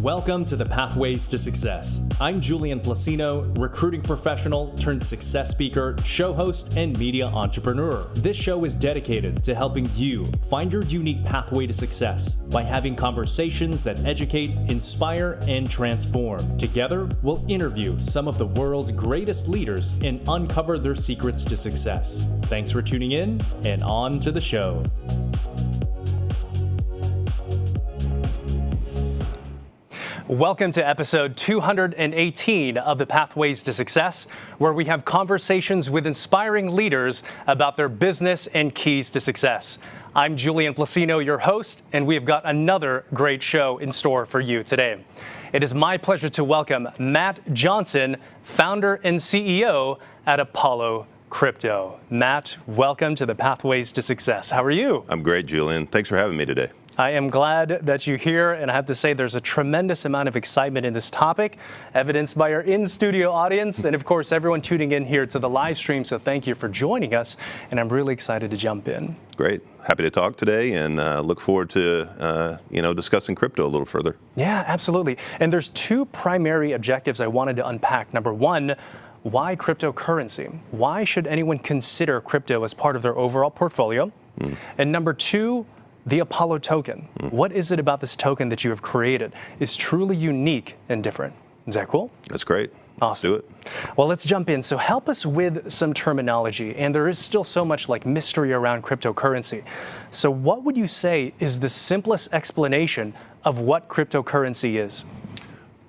Welcome to the Pathways to Success. I'm Julian Placino, recruiting professional turned success speaker, show host, and media entrepreneur. This show is dedicated to helping you find your unique pathway to success by having conversations that educate, inspire, and transform. Together, we'll interview some of the world's greatest leaders and uncover their secrets to success. Thanks for tuning in, and on to the show. Welcome to episode 218 of the Pathways to Success, where we have conversations with inspiring leaders about their business and keys to success. I'm Julian Placino, your host, and we have got another great show in store for you today. It is my pleasure to welcome Matt Johnson, founder and CEO at Apollo Crypto. Matt, welcome to the Pathways to Success. How are you? I'm great, Julian. Thanks for having me today. I am glad that you're here, and I have to say there's a tremendous amount of excitement in this topic, evidenced by our in-studio audience, and of course everyone tuning in here to the live stream, so thank you for joining us, and I'm really excited to jump in. Great. Happy to talk today, and look forward to discussing crypto a little further. Yeah, absolutely. And there's two primary objectives I wanted to unpack. Number one, why cryptocurrency? Why should anyone consider crypto as part of their overall portfolio? And number two, the Apollo token. What is it about this token that you have created is truly unique and different? Is that cool? That's great. Awesome. Let's do it. Well, let's jump in. So help us with some terminology. And there is still so much mystery around cryptocurrency. So what would you say is the simplest explanation of what cryptocurrency is?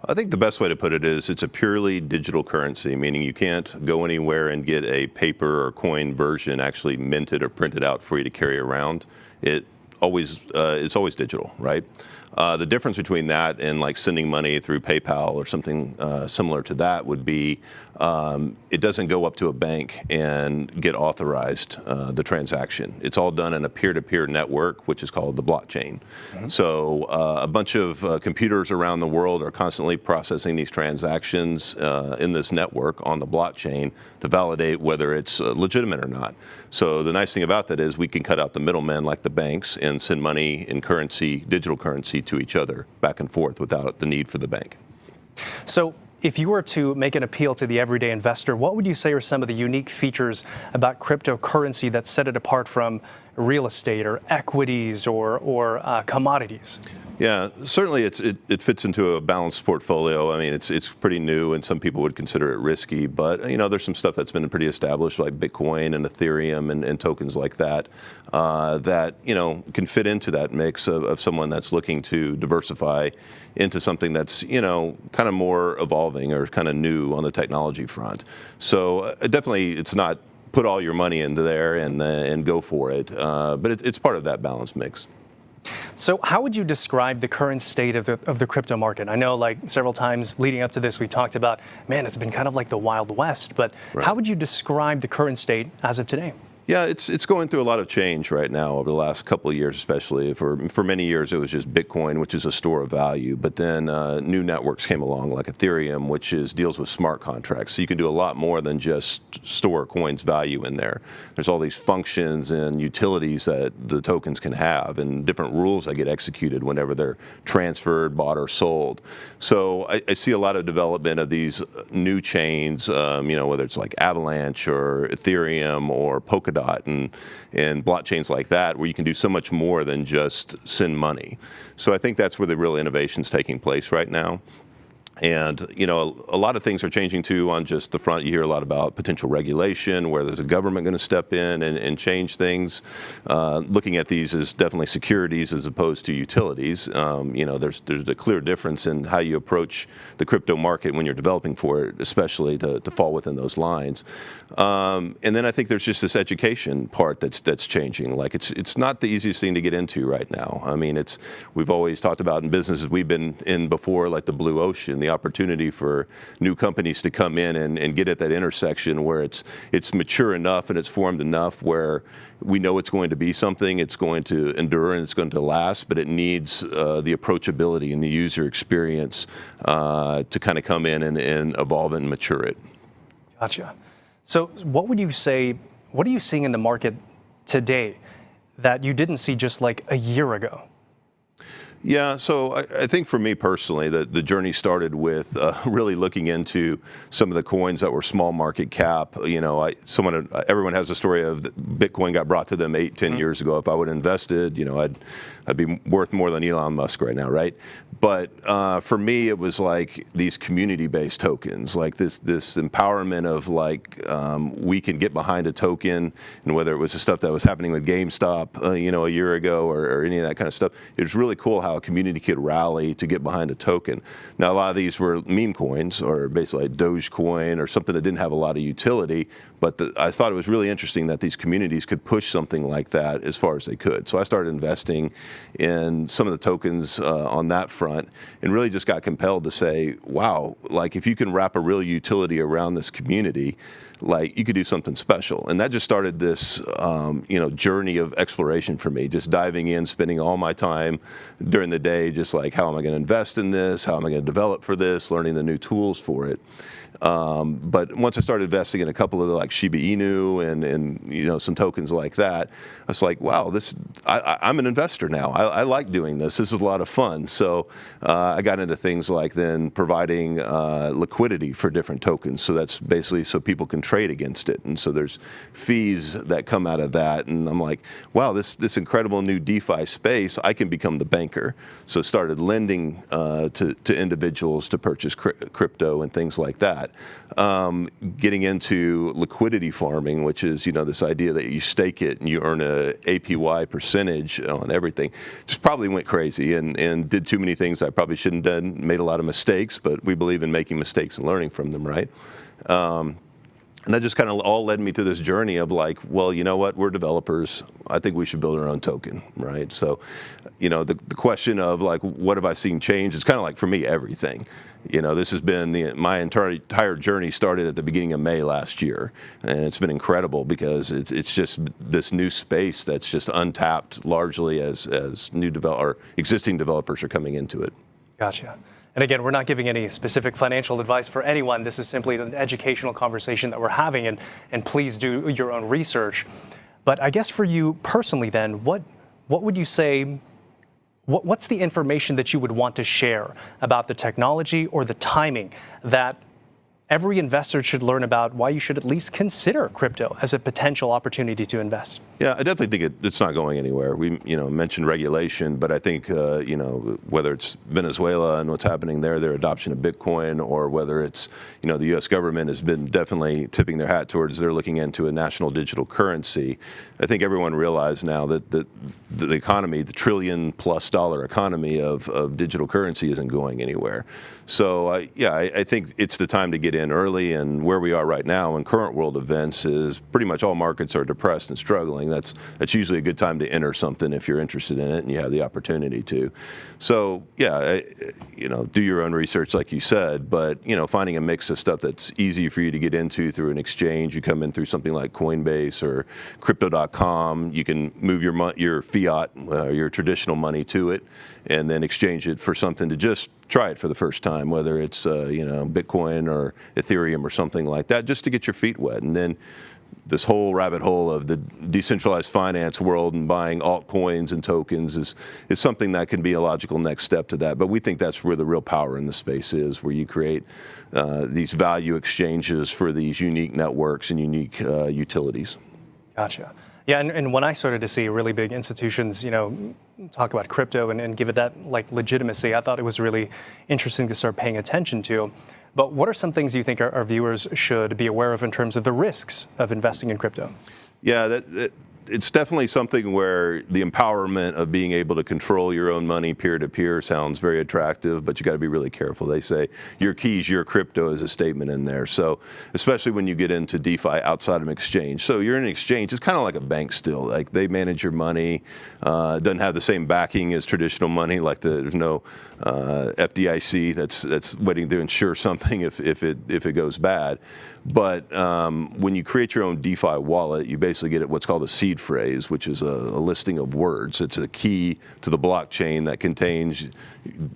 I think the best way to put it is it's a purely digital currency, meaning you can't go anywhere and get a paper or coin version actually minted or printed out for you to carry around. It's always digital, right? The difference between that and sending money through PayPal or something similar to that would be it doesn't go up to a bank and get authorized, the transaction. It's all done in a peer-to-peer network, which is called the blockchain. So a bunch of computers around the world are constantly processing these transactions in this network on the blockchain to validate whether it's legitimate or not. So the nice thing about that is we can cut out the middlemen like the banks and send money in currency, digital currency, to each other back and forth without the need for the bank. So if you were to make an appeal to the everyday investor, what would you say are some of the unique features about cryptocurrency that set it apart from real estate or equities or commodities? Yeah, certainly it fits into a balanced portfolio. I mean, it's pretty new, and some people would consider it risky. But there's some stuff that's been pretty established, like Bitcoin and Ethereum and tokens like that, that can fit into that mix of someone that's looking to diversify into something that's kind of more evolving or kind of new on the technology front. So definitely, it's not put all your money into there and go for it, but it's part of that balanced mix. So how would you describe the current state of the crypto market? I know several times leading up to this, we talked about, man, it's been kind of like the Wild West, but right. How would you describe the current state as of today? Yeah, it's going through a lot of change right now over the last couple of years, especially. For many years, it was just Bitcoin, which is a store of value. But then new networks came along, like Ethereum, which deals with smart contracts. So you can do a lot more than just store coins' value in there. There's all these functions and utilities that the tokens can have, and different rules that get executed whenever they're transferred, bought, or sold. So I see a lot of development of these new chains, whether it's like Avalanche or Ethereum or Polkadot, and blockchains like that, where you can do so much more than just send money. So I think that's where the real innovation's taking place right now. And, a lot of things are changing, too, on just the front. You hear a lot about potential regulation, where there's a government going to step in and change things. Looking at these as definitely securities as opposed to utilities. There's a clear difference in how you approach the crypto market when you're developing for it, especially to fall within those lines. And then I think there's just this education part that's changing. It's not the easiest thing to get into right now. I mean, we've always talked about in businesses we've been in before, like the blue ocean, the opportunity for new companies to come in and get at that intersection where it's mature enough and it's formed enough where we know it's going to be something, it's going to endure and it's going to last, but it needs the approachability and the user experience to kind of come in and evolve and mature it. Gotcha. So what would you say, what are you seeing in the market today that you didn't see just a year ago? Yeah, so I think for me personally, the journey started with really looking into some of the coins that were small market cap. You know, everyone has a story of Bitcoin got brought to them 8-10 years ago. If I would have invested, you know, I'd be worth more than Elon Musk right now, right? But for me, it was like these community-based tokens, like this empowerment of like we can get behind a token, and whether it was the stuff that was happening with GameStop, you know, a year ago, or any of that kind of stuff. It was really cool how a community could rally to get behind a token. Now, a lot of these were meme coins, or basically like Dogecoin, or something that didn't have a lot of utility. But I thought it was really interesting that these communities could push something like that as far as they could. So I started investing in some of the tokens on that front, and really just got compelled to say, wow, like if you can wrap a real utility around this community, like you could do something special. And that just started this you know, journey of exploration for me, just diving in, spending all my time during the day, just like, how am I going to invest in this? How am I going to develop for this? Learning the new tools for it. But once I started investing in a couple of the, like Shiba Inu and you know, some tokens like that, I was like, wow, I'm an investor now. I like doing this. This is a lot of fun. So I got into things like then providing liquidity for different tokens. So that's basically so people can trade against it. And so there's fees that come out of that. And I'm like, wow, this incredible new DeFi space, I can become the banker. So started lending to individuals to purchase crypto and things like that. Getting into liquidity farming, which is, you know, this idea that you stake it and you earn a APY percentage on everything. Just probably went crazy and did too many things I probably shouldn't have done, made a lot of mistakes, but we believe in making mistakes and learning from them, right? And that just kind of all led me to this journey of like, well, you know what, we're developers. I think we should build our own token, right? So, you know, the question of like, what have I seen change? It's kind of like, for me, everything. You know, this has been my entire journey started at the beginning of May last year, and it's been incredible because it's just this new space that's just untapped largely as existing developers are coming into it. Gotcha. And again, we're not giving any specific financial advice for anyone. This is simply an educational conversation that we're having, and please do your own research. But I guess for you personally then, what would you say, what's the information that you would want to share about the technology or the timing that every investor should learn about, why you should at least consider crypto as a potential opportunity to invest? Yeah, I definitely think it's not going anywhere. We, you know, mentioned regulation, but I think, you know, whether it's Venezuela and what's happening there, their adoption of Bitcoin, or whether it's, you know, the U.S. government has been definitely tipping their hat towards they're looking into a national digital currency. I think everyone realized now that the economy, the $1 trillion+ economy of digital currency isn't going anywhere. So, I think it's the time to get in early, and where we are right now in current world events is pretty much all markets are depressed and struggling. That's usually a good time to enter something if you're interested in it and you have the opportunity to. So, you know, do your own research like you said, but, you know, finding a mix of stuff that's easy for you to get into through an exchange. You come in through something like Coinbase or Crypto.com. You can move your fiat, your traditional money to it, and then exchange it for something to just try it for the first time, whether it's you know, Bitcoin or Ethereum or something like that, just to get your feet wet. And then this whole rabbit hole of the decentralized finance world and buying altcoins and tokens is something that can be a logical next step to that. But we think that's where the real power in the space is, where you create these value exchanges for these unique networks and unique utilities. Gotcha. Yeah, and when I started to see really big institutions, you know, talk about crypto and give it that like legitimacy, I thought it was really interesting to start paying attention to. But what are some things you think our viewers should be aware of in terms of the risks of investing in crypto? Yeah, it's definitely something where the empowerment of being able to control your own money peer-to-peer sounds very attractive, but you got to be really careful. They say your keys, your crypto is a statement in there. So especially when you get into DeFi outside of an exchange. So you're in an exchange, it's kind of like a bank still. Like they manage your money, doesn't have the same backing as traditional money. Like there's no FDIC that's waiting to insure something if it goes bad. But when you create your own DeFi wallet, you basically get what's called a seed phrase, which is a listing of words. It's a key to the blockchain that contains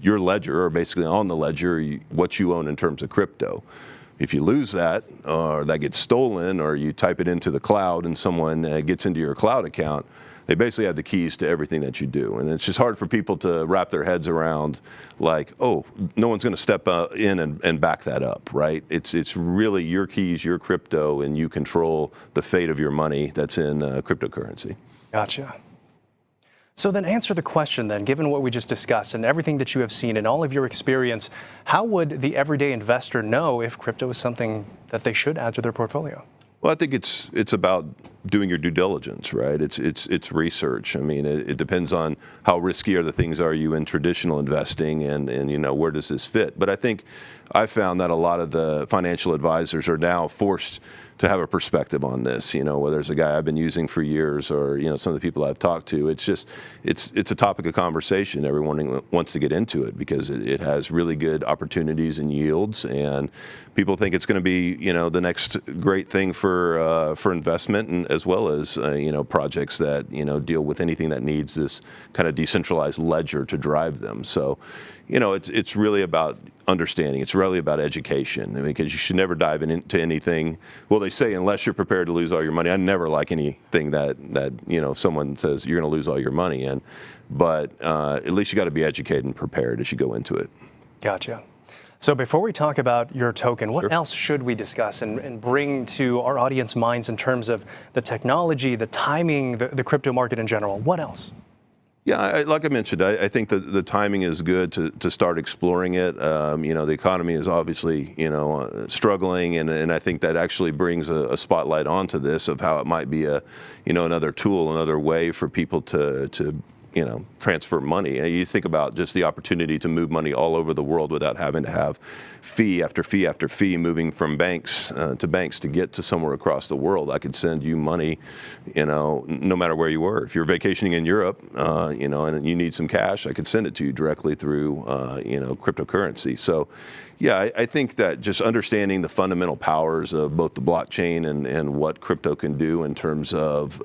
your ledger, or basically on the ledger, what you own in terms of crypto. If you lose that, or that gets stolen, or you type it into the cloud and someone gets into your cloud account, they basically have the keys to everything that you do. And it's just hard for people to wrap their heads around, like, oh, no one's going to step in and back that up, right? It's really your keys, your crypto, and you control the fate of your money that's in cryptocurrency. Gotcha. So then answer the question then, given what we just discussed and everything that you have seen and all of your experience, how would the everyday investor know if crypto is something that they should add to their portfolio? Well, I think it's about doing your due diligence, right? It's research. I mean, it depends on how risky are the things are you in traditional investing, and you know, where does this fit? But I think I found that a lot of the financial advisors are now forced to have a perspective on this. You know, whether it's a guy I've been using for years or, you know, some of the people I've talked to, it's a topic of conversation. Everyone wants to get into it because it has really good opportunities and yields, and people think it's going to be, you know, the next great thing for investment, and as well as you know, projects that, you know, deal with anything that needs this kind of decentralized ledger to drive them. So, you know, it's really about understanding. It's really about education. I mean, because you should never dive into anything. Well, they say unless you're prepared to lose all your money. I never like anything that you know, if someone says you're going to lose all your money in. But at least you got to be educated and prepared as you go into it. Gotcha. So before we talk about your token, what Sure. else should we discuss and bring to our audience minds in terms of the technology, the timing, the crypto market in general? What else? Yeah, like I mentioned, I think the timing is good to start exploring it. You know, the economy is obviously, you know, struggling, and I think that actually brings a spotlight onto this of how it might be you know, another tool, another way for people to you know, transfer money. You think about just the opportunity to move money all over the world without having to have fee after fee after fee moving from banks to get to somewhere across the world. I could send you money, you know, no matter where you were. If you're vacationing in Europe, you know, and you need some cash, I could send it to you directly through, you know, cryptocurrency. So, yeah, I think that just understanding the fundamental powers of both the blockchain and what crypto can do in terms of,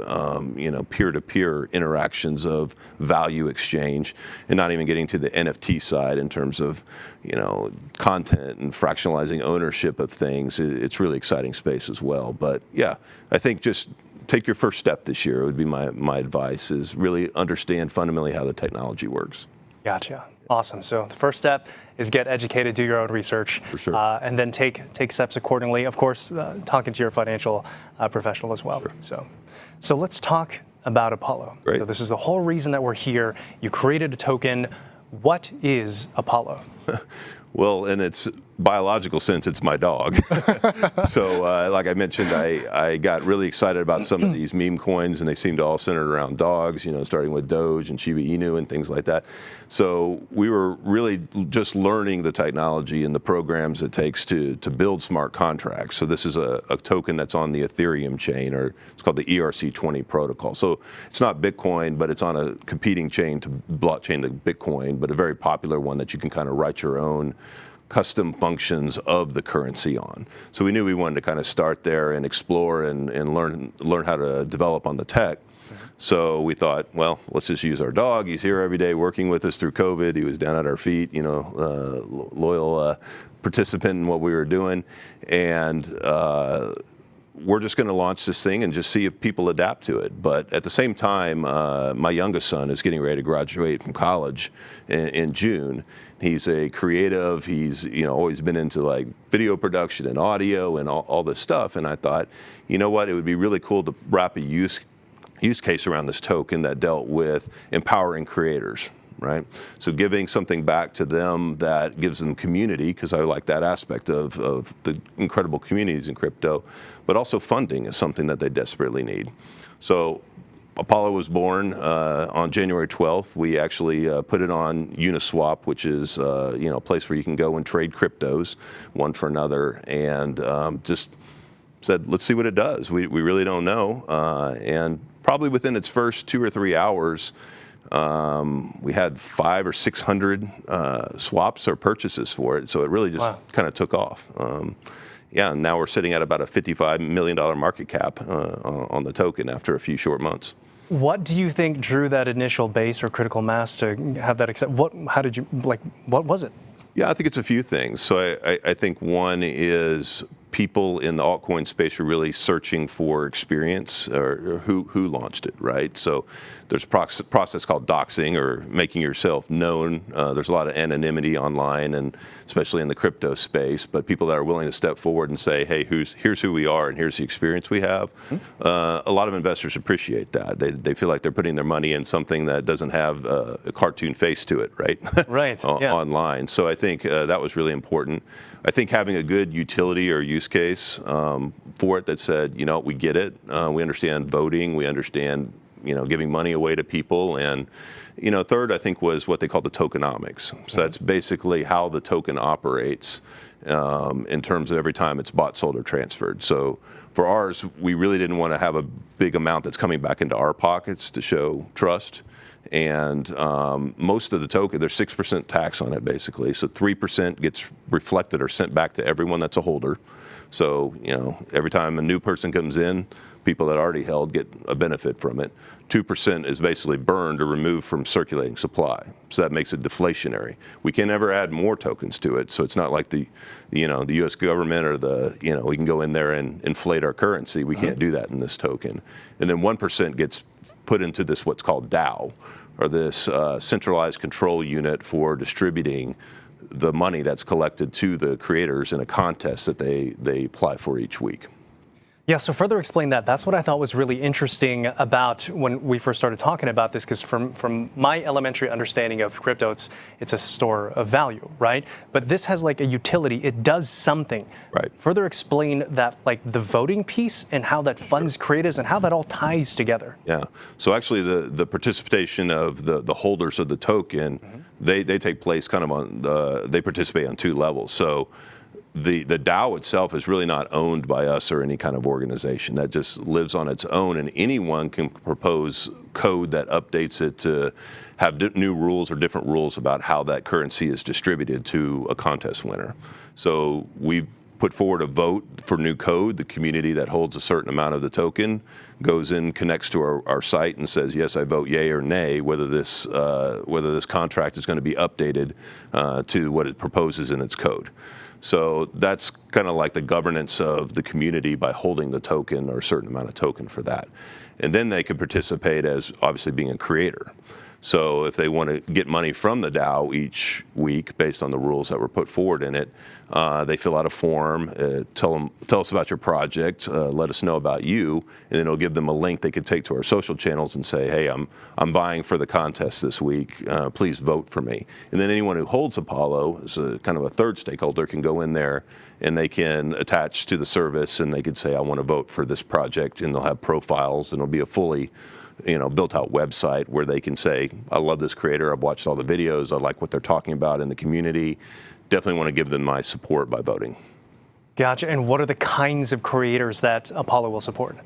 you know, peer-to-peer interactions of value exchange, and not even getting to the NFT side in terms of, you know, content and fractionalizing ownership of things. It's really exciting space as well. But yeah, I think just take your first step this year would be my advice, is really understand fundamentally how the technology works. Gotcha. Awesome. So the first step is get educated, do your own research, For sure. And then take steps accordingly. Of course, talking to your financial professional as well. Sure. So let's talk about Apollo. Great. So this is the whole reason that we're here. You created a token. What is Apollo? Well, in its biological sense, it's my dog. So, like I mentioned, I got really excited about some of these meme coins, and they seemed to all centered around dogs, you know, starting with Doge and Shiba Inu and things like that. So we were really just learning the technology and the programs it takes to build smart contracts. So this is a token that's on the Ethereum chain, or it's called the ERC20 protocol. So it's not Bitcoin, but it's on a competing chain to blockchain to Bitcoin, but a very popular one that you can kind of write your own custom functions of the currency on. So we knew we wanted to kind of start there and explore and learn how to develop on the tech. So we thought, well, let's just use our dog. He's here every day working with us through COVID. He was down at our feet, you know, loyal participant in what we were doing. And we're just going to launch this thing and just see if people adapt to it. But at the same time, my youngest son is getting ready to graduate from college in June. He's a creative. He's, you know, always been into like video production and audio and all this stuff. And I thought, you know what, it would be really cool to wrap a use case around this token that dealt with empowering creators. Right? So giving something back to them that gives them community, because I like that aspect of the incredible communities in crypto, but also funding is something that they desperately need. So Apollo was born on January 12th. We actually put it on Uniswap, which is you know, a place where you can go and trade cryptos one for another, and just said, let's see what it does. We really don't know. And probably within its first 2 or 3 hours, we had 500 or 600 swaps or purchases for it. So it really just kind of took off. Yeah, and now we're sitting at about a $55 million market cap on the token after a few short months. What do you think drew that initial base or critical mass to have that accept? How did you, like, what was it? Yeah, I think it's a few things. So I think one is people in the altcoin space are really searching for experience or who launched it, right? So there's a process called doxing, or making yourself known. There's a lot of anonymity online, and especially in the crypto space, but people that are willing to step forward and say, hey, here's who we are and here's the experience we have. A lot of investors appreciate that. They feel like they're putting their money in something that doesn't have a cartoon face to it, right? Right. Yeah. Online. So I think that was really important. I think having a good utility or use case for it that said, we get it. We understand voting. We understand, giving money away to people. And, third, I think, was what they call the tokenomics. So that's basically how the token operates in terms of every time it's bought, sold, or transferred. So for ours, we really didn't want to have a big amount that's coming back into our pockets to show trust. And most of the token, there's 6% tax on it, basically. So 3% gets reflected or sent back to everyone that's a holder. So, every time a new person comes in, people that already held get a benefit from it. 2% is basically burned or removed from circulating supply. So that makes it deflationary. We can never add more tokens to it. So it's not like the U.S. government or we can go in there and inflate our currency. We can't do that in this token. And then 1% gets put into this what's called DAO, or this centralized control unit for distributing the money that's collected to the creators in a contest that they apply for each week. Yeah, so further explain that. That's what I thought was really interesting about when we first started talking about this, because from my elementary understanding of crypto, it's a store of value, right? But this has like a utility. It does something. Right. Further explain that, like the voting piece and how that funds creators and how that all ties together. Yeah. So actually the participation of the holders of the token, they take place kind of on, they participate on two levels. So the DAO itself is really not owned by us or any kind of organization. That just lives on its own, and anyone can propose code that updates it to have new rules or different rules about how that currency is distributed to a contest winner. So we put forward a vote for new code. The community that holds a certain amount of the token goes in, connects to our site, and says, yes, I vote yay or nay, whether this contract is going to be updated to what it proposes in its code. So that's kind of like the governance of the community by holding the token or a certain amount of token for that. And then they could participate as obviously being a creator. So if they want to get money from the DAO each week based on the rules that were put forward in it, they fill out a form, tell us about your project, let us know about you, and then it'll give them a link they could take to our social channels and say, hey, I'm buying for the contest this week, please vote for me. And then anyone who holds Apollo, as a kind of a third stakeholder, can go in there and they can attach to the service and they could say, I want to vote for this project, and they'll have profiles, and it'll be a fully built-out website where they can say, I love this creator, I've watched all the videos, I like what they're talking about in the community. Definitely want to give them my support by voting. Gotcha. And what are the kinds of creators that Apollo will support?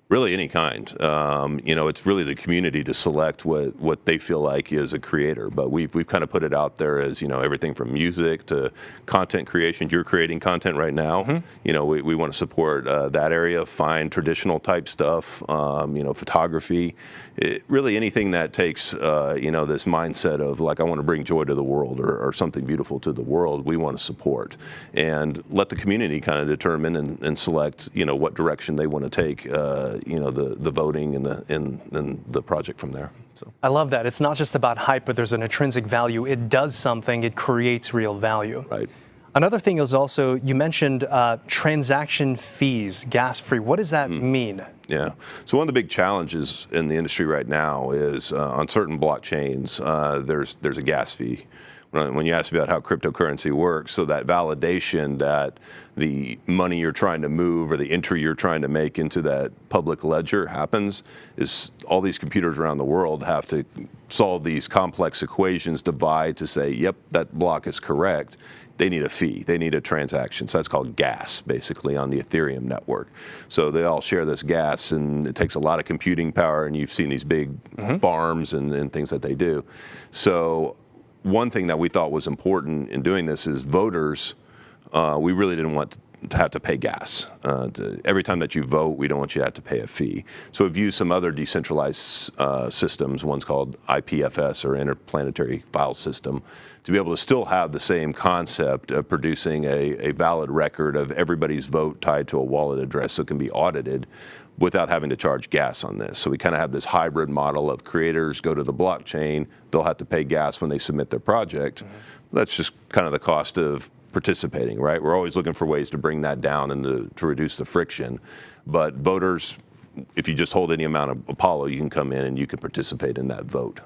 Really any kind. It's really the community to select what they feel like is a creator. But we've kind of put it out there as, everything from music to content creation. You're creating content right now. We want to support that area, find traditional type stuff, photography. Really anything that takes, this mindset of like, I want to bring joy to the world or something beautiful to the world, we want to support. And let the community kind of determine and select, what direction they want to take the voting and the project from there. So I love that. It's not just about hype, but there's an intrinsic value. It does something. It creates real value. Right. Another thing is also, you mentioned transaction fees, gas-free. What does that mean? Yeah. So one of the big challenges in the industry right now is on certain blockchains, there's a gas fee. When you ask about how cryptocurrency works, so that validation that the money you're trying to move or the entry you're trying to make into that public ledger happens, is all these computers around the world have to solve these complex equations, divide to say, yep, that block is correct. They need a fee, they need a transaction. So that's called gas, basically, on the Ethereum network. So they all share this gas, and it takes a lot of computing power, and you've seen these big farms and things that they do. So one thing that we thought was important in doing this is voters, we really didn't want have to pay gas. Every time that you vote, we don't want you to have to pay a fee. So we've used some other decentralized systems. One's called IPFS, or Interplanetary File System, to be able to still have the same concept of producing a valid record of everybody's vote tied to a wallet address so it can be audited without having to charge gas on this. So we kind of have this hybrid model of creators go to the blockchain, they'll have to pay gas when they submit their project. That's just kind of the cost of participating, right? We're always looking for ways to bring that down and to reduce the friction. But voters, if you just hold any amount of Apollo, you can come in and you can participate in that vote.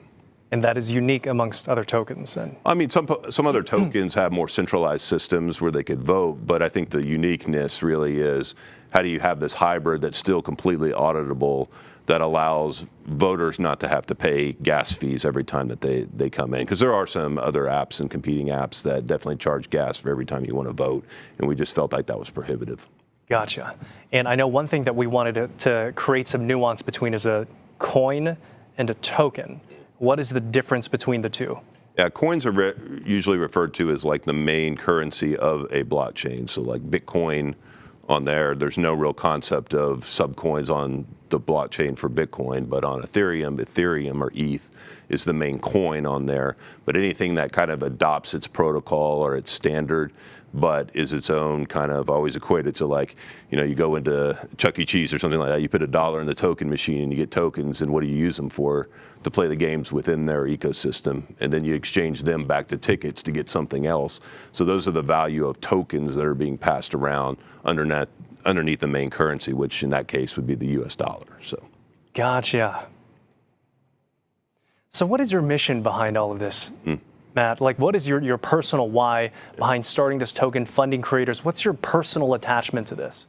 And that is unique amongst other tokens then? I mean, some other tokens have more centralized systems where they could vote, but I think the uniqueness really is how do you have this hybrid that's still completely auditable that allows voters not to have to pay gas fees every time that they come in? Because there are some other apps and competing apps that definitely charge gas for every time you want to vote, and we just felt like that was prohibitive. Gotcha. And I know one thing that we wanted to create some nuance between is a coin and a token. What is the difference between the two? Yeah, coins are usually referred to as like the main currency of a blockchain. So like Bitcoin on there's no real concept of subcoins on the blockchain for Bitcoin, but on Ethereum or ETH is the main coin on there. But anything that kind of adopts its protocol or its standard, but is its own kind of always equated to, like, you know, you go into Chuck E. Cheese or something like that, you put $1 in the token machine and you get tokens, and what do you use them for? To play the games within their ecosystem, and then you exchange them back to tickets to get something else. So those are the value of tokens that are being passed around underneath the main currency, which in that case would be the US dollar. So. Gotcha. So what is your mission behind all of this? Matt, like, what is your personal why behind starting this token, funding creators? What's your personal attachment to this?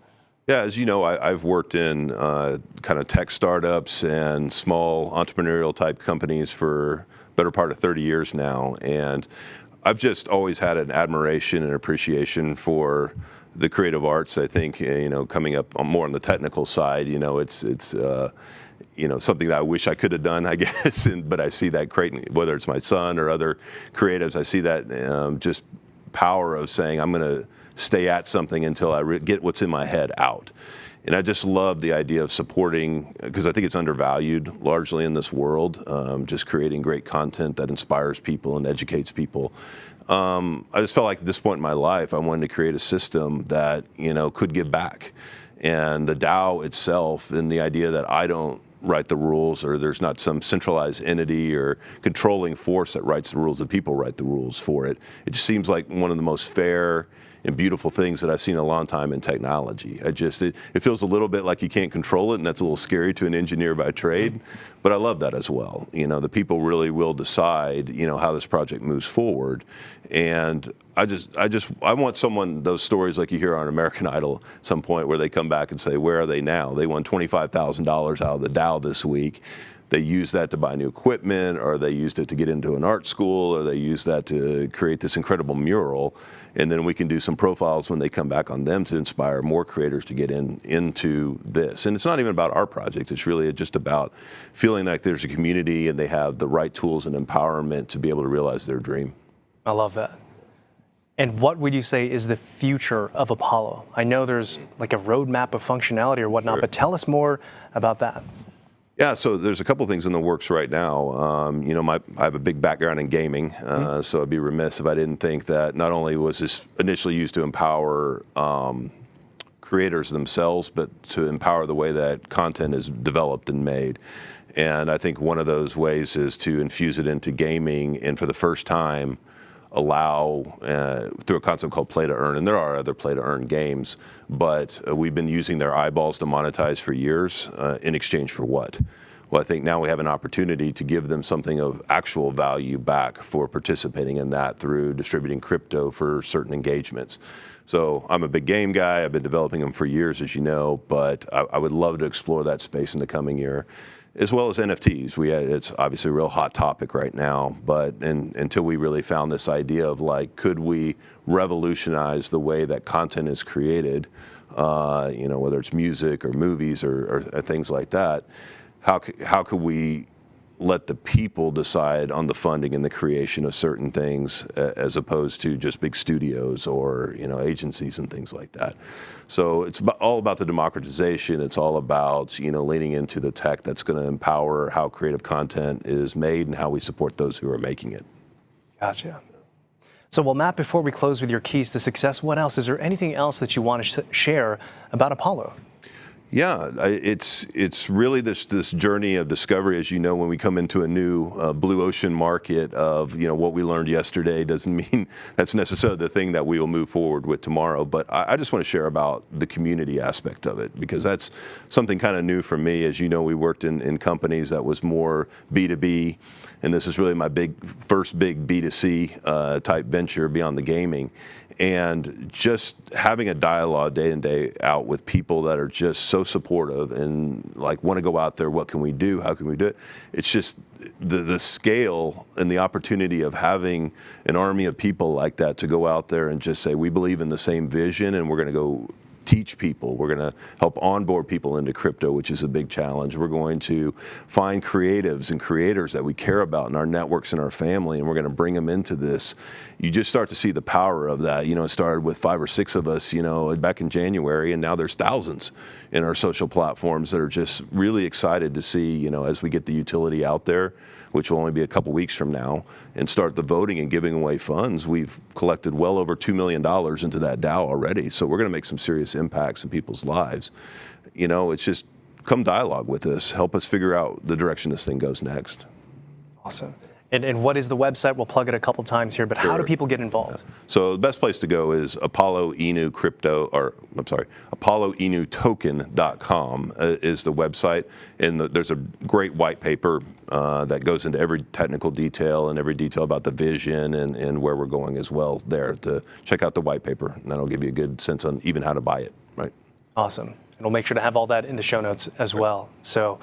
Yeah, as you know, I've worked in kind of tech startups and small entrepreneurial type companies for better part of 30 years now. And I've just always had an admiration and appreciation for the creative arts. I think, you know, coming up more on the technical side, you know, it's you know, something that I wish I could have done, I guess. But I see that creating, whether it's my son or other creatives, I see that just power of saying, I'm going to stay at something until I get what's in my head out. And I just love the idea of supporting, because I think it's undervalued largely in this world, just creating great content that inspires people and educates people. I just felt like at this point in my life, I wanted to create a system that, you know, could give back. And the DAO itself, and the idea that I don't write the rules, or there's not some centralized entity or controlling force that writes the rules, that people write the rules for it. It just seems like one of the most fair and beautiful things that I've seen in a long time in technology. It feels a little bit like you can't control it, and that's a little scary to an engineer by trade, but I love that as well. You know, the people really will decide, you know, how this project moves forward. And I want those stories like you hear on American Idol at some point, where they come back and say, where are they now? They won $25,000 out of the DAO this week. They used that to buy new equipment, or they used it to get into an art school, or they used that to create this incredible mural. And then we can do some profiles when they come back on them to inspire more creators to get into this. And it's not even about our project. It's really just about feeling like there's a community and they have the right tools and empowerment to be able to realize their dream. I love that. And what would you say is the future of Apollo? I know there's like a roadmap of functionality or whatnot, but tell us more about that. Yeah, so there's a couple things in the works right now. You know, I have a big background in gaming, so I'd be remiss if I didn't think that not only was this initially used to empower creators themselves, but to empower the way that content is developed and made. And I think one of those ways is to infuse it into gaming, and for the first time, allow, through a concept called play to earn, and there are other play to earn games, but we've been using their eyeballs to monetize for years in exchange for what? Well, I think now we have an opportunity to give them something of actual value back for participating in that through distributing crypto for certain engagements. So I'm a big game guy. I've been developing them for years, as you know, but I would love to explore that space in the coming year, as well as NFTs. It's obviously a real hot topic right now, but until we really found this idea of, like, could we revolutionize the way that content is created, you know, whether it's music or movies or things like that, how could we let the people decide on the funding and the creation of certain things, as opposed to just big studios or agencies and things like that. So it's all about the democratization. It's all about leaning into the tech that's going to empower how creative content is made and how we support those who are making it. Gotcha. So, well, Matt, before we close with your keys to success, what else? Is there anything else that you want to share about Apollo? Yeah, it's really this journey of discovery. As you know, when we come into a new blue ocean market of what we learned yesterday doesn't mean that's necessarily the thing that we will move forward with tomorrow. But I just want to share about the community aspect of it, because that's something kind of new for me. As you know, we worked in companies that was more B2B, and this is really my first big B2C type venture beyond the gaming. And just having a dialogue day in, day out with people that are just so supportive and want to go out there. What can we do? How can we do it? It's just the scale and the opportunity of having an army of people like that to go out there and just say, we believe in the same vision, and we're going to go teach people. We're going to help onboard people into crypto, which is a big challenge. We're going to find creatives and creators that we care about in our networks and our family, and we're going to bring them into this. You just start to see the power of that. It started with 5 or 6 of us, back in January, and now there's thousands in our social platforms that are just really excited to see, as we get the utility out there, which will only be a couple weeks from now, and start the voting and giving away funds. We've collected well over $2 million into that DAO already, so we're going to make some serious impacts in people's lives. It's just come dialogue with us, help us figure out the direction this thing goes next. Awesome. And what is the website? We'll plug it a couple times here, but how do people get involved? So the best place to go is ApolloEnuToken.com is the website, and there's a great white paper that goes into every technical detail and every detail about the vision and where we're going as well there. To check out the white paper, and that'll give you a good sense on even how to buy it, right? Awesome. And we'll make sure to have all that in the show notes as well. So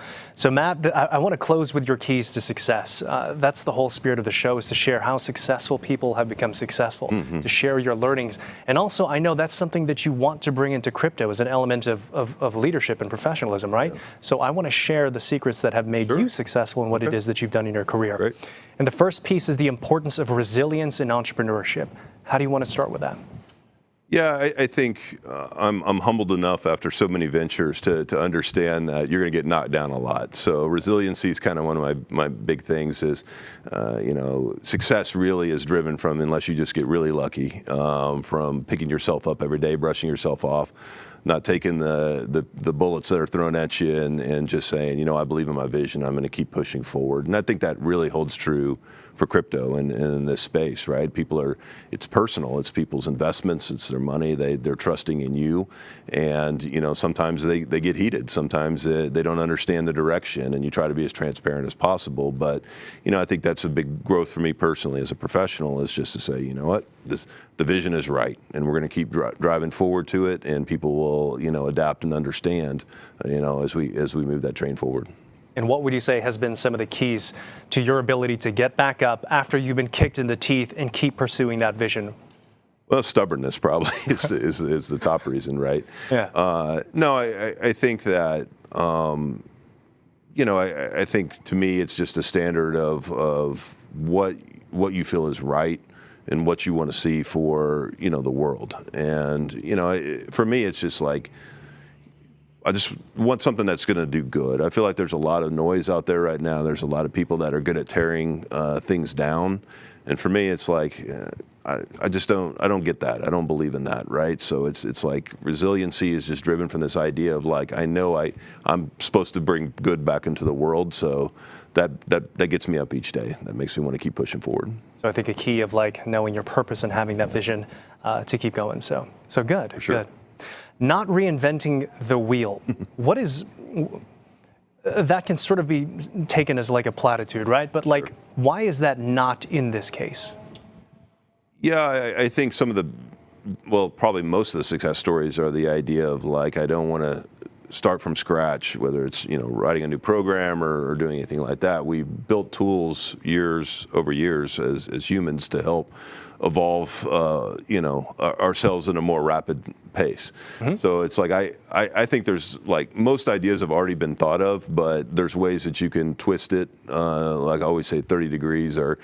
Matt, I want to close with your keys to success. That's the whole spirit of the show, is to share how successful people have become successful, to share your learnings. And also, I know that's something that you want to bring into crypto as an element of leadership and professionalism, right? Yeah. So I want to share the secrets that have made you successful in what it is that you've done in your career. Great. And the first piece is the importance of resilience in entrepreneurship. How do you want to start with that? Yeah, I think I'm humbled enough after so many ventures to understand that you're going to get knocked down a lot. So resiliency is kind of one of my big things. Is success really is driven from, unless you just get really lucky, from picking yourself up every day, brushing yourself off, not taking the bullets that are thrown at you, and just saying, I believe in my vision, I'm going to keep pushing forward. And I think that really holds true for crypto and in this space, right? It's personal, it's people's investments, it's their money, they're trusting in you. And, sometimes they get heated, sometimes they don't understand the direction, and you try to be as transparent as possible. But, I think that's a big growth for me personally as a professional, is just to say, what, the vision is right, and we're going to keep driving forward to it, and people will, adapt and understand, as we move that train forward. And what would you say has been some of the keys to your ability to get back up after you've been kicked in the teeth and keep pursuing that vision? Well, stubbornness probably is the top reason, right? Yeah. No, I think that, I think to me it's just a standard of what you feel is right and what you want to see for, the world. And, for me, it's just like, I just want something that's going to do good. I feel like there's a lot of noise out there right now. There's a lot of people that are good at tearing things down. And for me, it's like, I don't get that. I don't believe in that, right? So it's like resiliency is just driven from this idea of like, I know I'm supposed to bring good back into the world. So that gets me up each day. That makes me want to keep pushing forward. So I think a key of like knowing your purpose and having that vision to keep going. So good, sure. Good. Not reinventing the wheel. What is, that can sort of be taken as like a platitude, right? But like, why is that not in this case? Yeah, I think probably most of the success stories are the idea of like, I don't want to start from scratch, whether it's, writing a new program or doing anything like that. We built tools over years as humans to help evolve, ourselves in a more rapid pace. So it's like I think there's like most ideas have already been thought of, but there's ways that you can twist it. Like I always say, 30 degrees, or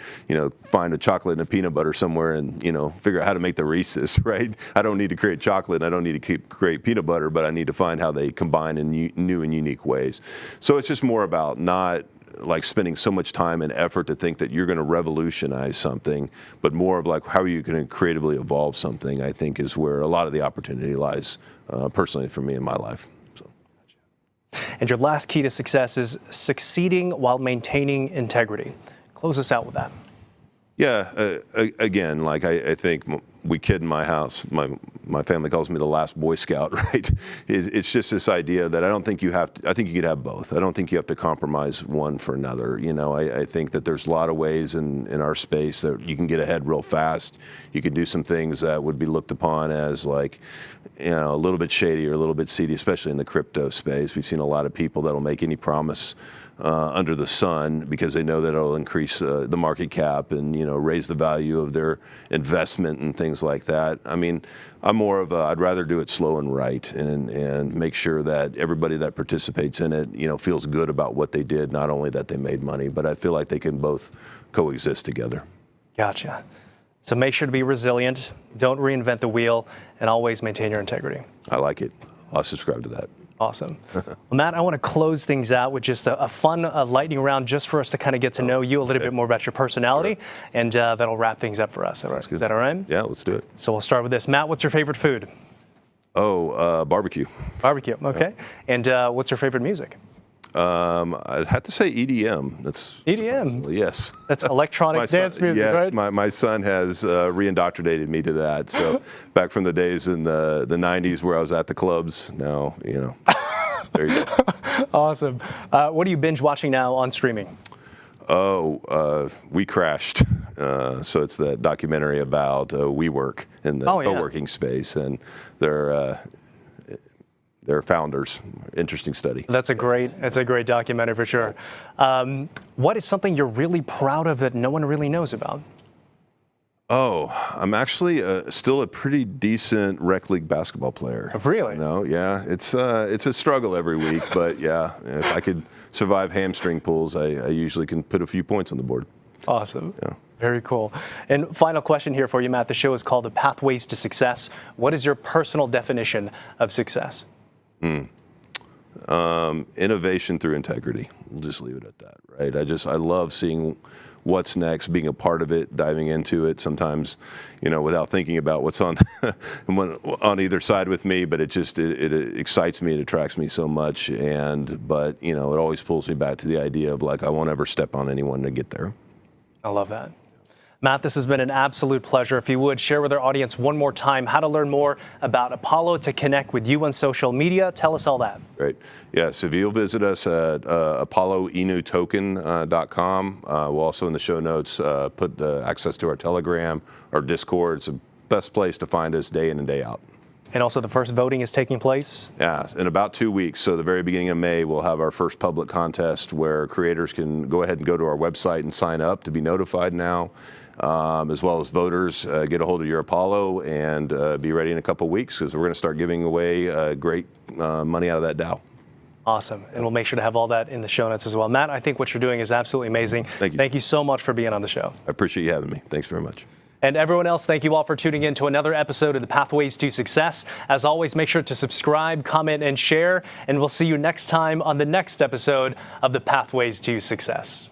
find a chocolate and a peanut butter somewhere, and figure out how to make the Reese's. Right? I don't need to create chocolate. I don't need to create peanut butter, but I need to find how they combine in new and unique ways. So it's just more about not like spending so much time and effort to think that you're going to revolutionize something, but more of like how are you going to creatively evolve something, I think is where a lot of the opportunity lies, personally for me in my life. So. And your last key to success is succeeding while maintaining integrity. Close us out with that. Yeah, again, like I think we kid in my house. My family calls me the last Boy Scout, right? It's just this idea that I don't think you have to, I think you could have both. I don't think you have to compromise one for another. I think that there's a lot of ways in our space that you can get ahead real fast. You can do some things that would be looked upon as like, a little bit shady or a little bit seedy, especially in the crypto space. We've seen a lot of people that'll make any promise under the sun because they know that it'll increase the market cap and raise the value of their investment and things like that. I mean, I'm more of I'd rather do it slow and right and make sure that everybody that participates in it feels good about what they did, not only that they made money, but I feel like they can both coexist together. Gotcha. So make sure to be resilient, don't reinvent the wheel, and always maintain your integrity. I like it. I'll subscribe to that. Awesome. Well, Matt, I want to close things out with just a fun lightning round just for us to kind of get to know you a little bit more about your personality, and that'll wrap things up for us. All right. Is that all right? Yeah, let's do it. So we'll start with this. Matt, what's your favorite food? Barbecue. Barbecue, okay. Yeah. And what's your favorite music? I'd have to say EDM. That's EDM? Yes. That's electronic dance music, yes, right? My son has reindoctrinated me to that. So back from the days in the 90s where I was at the clubs, now, there you go. Awesome. What are you binge watching now on streaming? We Crashed. So it's the documentary about WeWork in the co-working space and their founders. Interesting study. That's a great documentary for sure. What is something you're really proud of that no one really knows about? I'm actually still a pretty decent rec league basketball player. Really? Yeah. It's a struggle every week, but yeah, if I could survive hamstring pulls, I usually can put a few points on the board. Awesome. Yeah. Very cool. And final question here for you, Matt. The show is called The Pathways to Success. What is your personal definition of success? Innovation through integrity. We'll just leave it at that, right? I love seeing what's next, being a part of it, diving into it sometimes, without thinking about what's on either side with me, but it excites me, it attracts me so much, but it always pulls me back to the idea of like, I won't ever step on anyone to get there. I love that. Matt, this has been an absolute pleasure. If you would, share with our audience one more time how to learn more about Apollo, to connect with you on social media. Tell us all that. Great. Yeah, so if you'll visit us at apolloinutoken.com. We'll also in the show notes put access to our Telegram, our Discord. It's the best place to find us day in and day out. And also the first voting is taking place? Yeah, in about 2 weeks. So the very beginning of May, we'll have our first public contest where creators can go ahead and go to our website and sign up to be notified now. As well as voters, get a hold of your Apollo and be ready in a couple weeks because we're going to start giving away great money out of that DAO. Awesome. And we'll make sure to have all that in the show notes as well. Matt, I think what you're doing is absolutely amazing. Thank you. Thank you so much for being on the show. I appreciate you having me. Thanks very much. And everyone else, thank you all for tuning in to another episode of The Pathways to Success. As always, make sure to subscribe, comment, and share. And we'll see you next time on the next episode of The Pathways to Success.